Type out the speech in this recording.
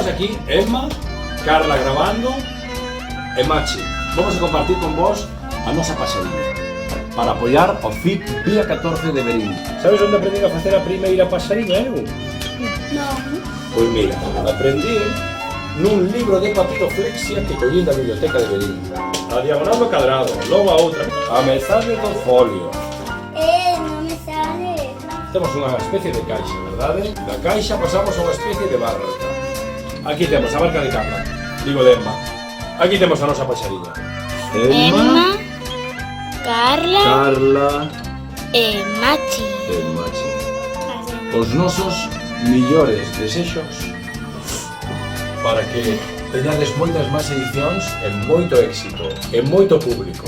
aquí Emma, Carla grabando e Machi. Vamos a compartir con vos a nosa pasadilla para apoiar o FIP día 14 de Verín. Sabes onde aprendí a facer a primeira pasadilla, eu? Non. Pois mira, aprendí nun libro de papiroflexia que collín da biblioteca de Verín. A diagonal do cadrado, logo a outra, a metade do folio. Non me sale. Temos unha especie de caixa, verdade? Da caixa pasamos a unha especie de barca. Aquí temos a barca de Carla, digo de Emma. Aquí temos a nosa paxarilla. Emma, Carla Carla e Machi. e Machi. Os nosos millores desexos para que teñades moitas máis edicións e moito éxito e moito público.